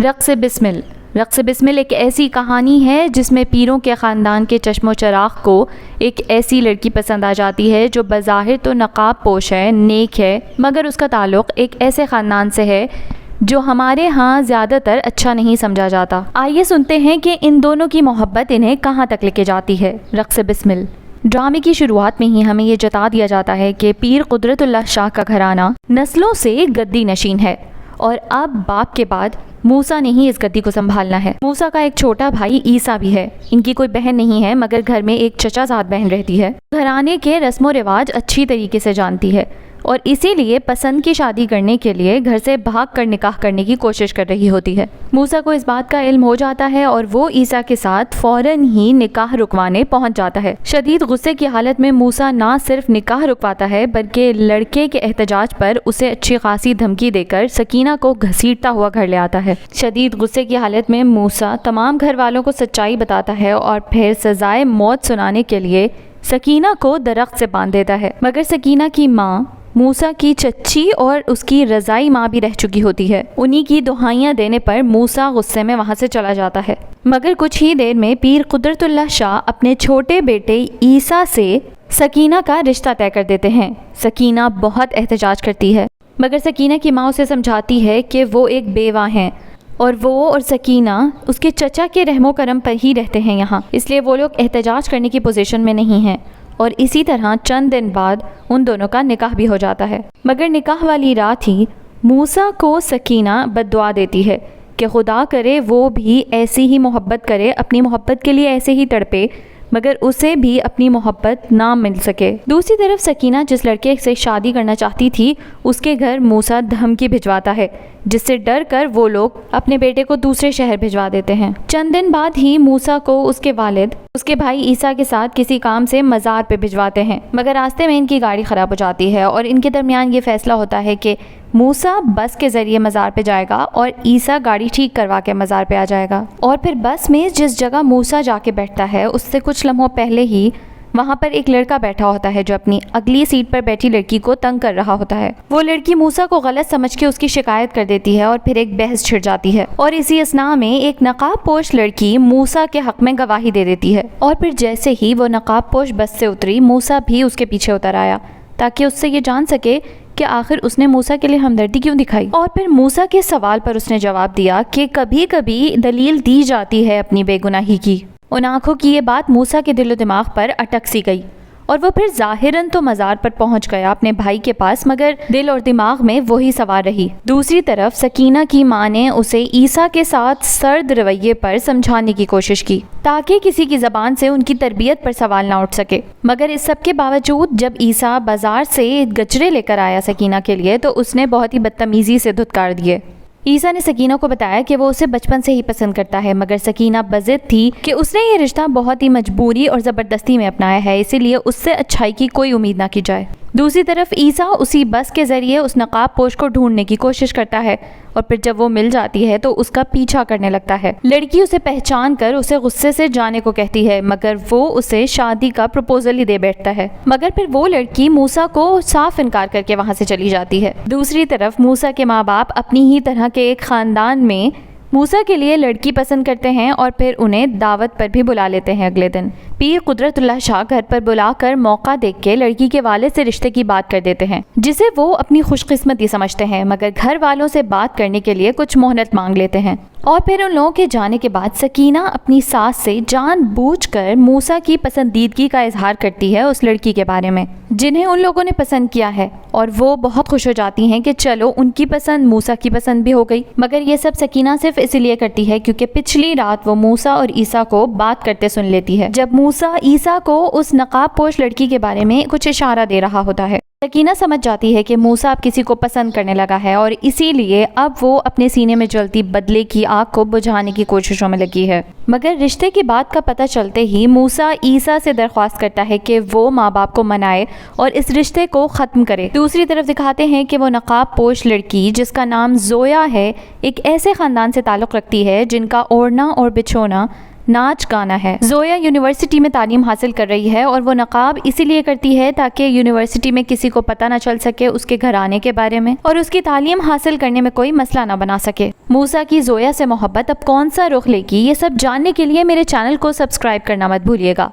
رقص بسمل۔ رقص بسمل ایک ایسی کہانی ہے جس میں پیروں کے خاندان کے چشم و چراغ کو ایک ایسی لڑکی پسند آ جاتی ہے جو بظاہر تو نقاب پوش ہے، نیک ہے، مگر اس کا تعلق ایک ایسے خاندان سے ہے جو ہمارے ہاں زیادہ تر اچھا نہیں سمجھا جاتا۔ آئیے سنتے ہیں کہ ان دونوں کی محبت انہیں کہاں تک لے کے جاتی ہے۔ رقص بسمل۔ ڈرامے کی شروعات میں ہی ہمیں یہ جتا دیا جاتا ہے کہ پیر قدرت اللہ شاہ کا گھرانہ نسلوں سے گدی نشین ہے اور اب باپ کے بعد موسیٰ نے ہی اس گدی کو سنبھالنا ہے۔ موسیٰ کا ایک چھوٹا بھائی عیسیٰ بھی ہے۔ ان کی کوئی بہن نہیں ہے مگر گھر میں ایک چچا زاد بہن رہتی ہے۔ گھرانے کے رسم و رواج اچھی طریقے سے جانتی ہے اور اسی لیے پسند کی شادی کرنے کے لیے گھر سے بھاگ کر نکاح کرنے کی کوشش کر رہی ہوتی ہے۔ موسیٰ کو اس بات کا علم ہو جاتا ہے اور وہ عیسیٰ کے ساتھ فوراً ہی نکاح رکوانے پہنچ جاتا ہے۔ شدید غصے کی حالت میں موسیٰ نہ صرف نکاح رکواتا ہے بلکہ لڑکے کے احتجاج پر اسے اچھی خاصی دھمکی دے کر سکینہ کو گھسیٹتا ہوا گھر لے آتا ہے۔ شدید غصے کی حالت میں موسیٰ تمام گھر والوں کو سچائی بتاتا ہے اور پھر سزائے موت سنانے کے لیے سکینہ کو درخت سے باندھ دیتا ہے، مگر سکینہ کی ماں موسیٰ کی چچی اور اس کی رضائی ماں بھی رہ چکی ہوتی ہے۔ انہی کی دہائیاں دینے پر موسیٰ غصے میں وہاں سے چلا جاتا ہے، مگر کچھ ہی دیر میں پیر قدرت اللہ شاہ اپنے چھوٹے بیٹے عیسیٰ سے سکینہ کا رشتہ طے کر دیتے ہیں۔ سکینہ بہت احتجاج کرتی ہے مگر سکینہ کی ماں اسے سمجھاتی ہے کہ وہ ایک بیوہ ہیں اور وہ اور سکینہ اس کے چچا کے رحم و کرم پر ہی رہتے ہیں یہاں، اس لیے وہ لوگ احتجاج کرنے کی پوزیشن میں نہیں ہیں۔ اور اسی طرح چند دن بعد ان دونوں کا نکاح بھی ہو جاتا ہے، مگر نکاح والی رات ہی موسیٰ کو سکینہ بد دعا دیتی ہے کہ خدا کرے وہ بھی ایسی ہی محبت کرے، اپنی محبت کے لیے ایسے ہی تڑپے مگر اسے بھی اپنی محبت نہ مل سکے۔ دوسری طرف سکینہ جس لڑکے سے شادی کرنا چاہتی تھی اس کے گھر موسیٰ دھمکی بھجواتا ہے جس سے ڈر کر وہ لوگ اپنے بیٹے کو دوسرے شہر بھجوا دیتے ہیں۔ چند دن بعد ہی موسیٰ کو اس کے والد اس کے بھائی عیسیٰ کے ساتھ کسی کام سے مزار پہ بھجواتے ہیں، مگر راستے میں ان کی گاڑی خراب ہو جاتی ہے اور ان کے درمیان یہ فیصلہ ہوتا ہے کہ موسیٰ بس کے ذریعے مزار پہ جائے گا اور عیسیٰ گاڑی ٹھیک کروا کے مزار پہ آ جائے گا۔ اور پھر بس میں جس جگہ موسیٰ جا کے بیٹھتا ہے اس سے کچھ لمحوں پہلے ہی وہاں پر ایک لڑکا بیٹھا ہوتا ہے جو اپنی اگلی سیٹ پر بیٹھی لڑکی کو تنگ کر رہا ہوتا ہے۔ وہ لڑکی موسیٰ کو غلط سمجھ کے اس کی شکایت کر دیتی ہے اور پھر ایک بحث چھڑ جاتی ہے اور اسی اثناء میں ایک نقاب پوش لڑکی موسیٰ کے حق میں گواہی دے دیتی ہے اور پھر جیسے ہی وہ نقاب پوش بس سے اتری موسیٰ بھی اس کے پیچھے اتر آیا تاکہ اس سے یہ جان سکے کہ آخر اس نے موسیٰ کے لیے ہمدردی کیوں دکھائی۔ اور پھر موسیٰ کے سوال پر اس نے جواب دیا کہ کبھی کبھی دلیل دی جاتی ہے اپنی بے گناہی کی۔ ان آنکھوں کی یہ بات موسیٰ کے دل و دماغ پر اٹک سی گئی اور وہ پھر ظاہراً تو مزار پر پہنچ گیا اپنے بھائی کے پاس مگر دل اور دماغ میں وہی سوار رہی۔ دوسری طرف سکینہ کی ماں نے اسے عیسیٰ کے ساتھ سرد رویے پر سمجھانے کی کوشش کی تاکہ کسی کی زبان سے ان کی تربیت پر سوال نہ اٹھ سکے، مگر اس سب کے باوجود جب عیسیٰ بازار سے گجرے لے کر آیا سکینہ کے لیے تو اس نے بہت ہی بدتمیزی سے دھتکار دیے۔ عیسیٰ نے سکینہ کو بتایا کہ وہ اسے بچپن سے ہی پسند کرتا ہے مگر سکینہ بضد تھی کہ اس نے یہ رشتہ بہت ہی مجبوری اور زبردستی میں اپنایا ہے، اسی لیے اس سے اچھائی کی کوئی امید نہ کی جائے۔ دوسری طرف عیسیٰ اسی بس کے ذریعے اس نقاب پوش کو ڈھونڈنے کی کوشش کرتا ہے اور پھر جب وہ مل جاتی ہے تو اس کا پیچھا کرنے لگتا ہے۔ لڑکی اسے پہچان کر اسے غصے سے جانے کو کہتی ہے مگر وہ اسے شادی کا پروپوزل ہی دے بیٹھتا ہے، مگر پھر وہ لڑکی موسیٰ کو صاف انکار کر کے وہاں سے چلی جاتی ہے۔ دوسری طرف موسیٰ کے ماں باپ اپنی ہی طرح کے ایک خاندان میں موسیٰ کے لیے لڑکی پسند کرتے ہیں اور پھر انہیں دعوت پر بھی بلا لیتے ہیں۔ اگلے دن پیر قدرت اللہ شاہ گھر پر بلا کر موقع دیکھ کے لڑکی کے والد سے رشتے کی بات کر دیتے ہیں جسے وہ اپنی خوش قسمتی سمجھتے ہیں، مگر گھر والوں سے بات کرنے کے لیے کچھ مہلت مانگ لیتے ہیں۔ اور پھر ان لوگوں کے جانے کے بعد سکینہ اپنی ساس سے جان بوجھ کر موسیٰ کی پسندیدگی کا اظہار کرتی ہے اس لڑکی کے بارے میں جنہیں ان لوگوں نے پسند کیا ہے، اور وہ بہت خوش ہو جاتی ہیں کہ چلو ان کی پسند موسیٰ کی پسند بھی ہو گئی۔ مگر یہ سب سکینہ صرف اس لیے کرتی ہے کیونکہ پچھلی رات وہ موسیٰ اور عیسیٰ کو بات کرتے سن لیتی ہے جب موسیٰ عیسیٰ کو اس نقاب پوش لڑکی کے بارے میں کچھ اشارہ دے رہا ہوتا ہے۔ سکینہ سمجھ جاتی ہے کہ موسیٰ اب کسی کو پسند کرنے لگا ہے اور اسی لیے اب وہ اپنے سینے میں جلتی بدلے کی آگ کو بجھانے کی کوششوں میں لگی ہے، مگر رشتے کی بات کا پتہ چلتے ہی موسیٰ عیسیٰ سے درخواست کرتا ہے کہ وہ ماں باپ کو منائے اور اس رشتے کو ختم کرے۔ دوسری طرف دکھاتے ہیں کہ وہ نقاب پوش لڑکی جس کا نام زویا ہے ایک ایسے خاندان سے تعلق رکھتی ہے جن کا اوڑھنا اور بچھونا ناچ گانا ہے۔ زویا یونیورسٹی میں تعلیم حاصل کر رہی ہے اور وہ نقاب اسی لیے کرتی ہے تاکہ یونیورسٹی میں کسی کو پتہ نہ چل سکے اس کے گھرانے کے بارے میں اور اس کی تعلیم حاصل کرنے میں کوئی مسئلہ نہ بنا سکے۔ موسیٰ کی زویا سے محبت اب کون سا رخ لے گی، یہ سب جاننے کے لیے میرے چینل کو سبسکرائب کرنا مت بھولیے گا۔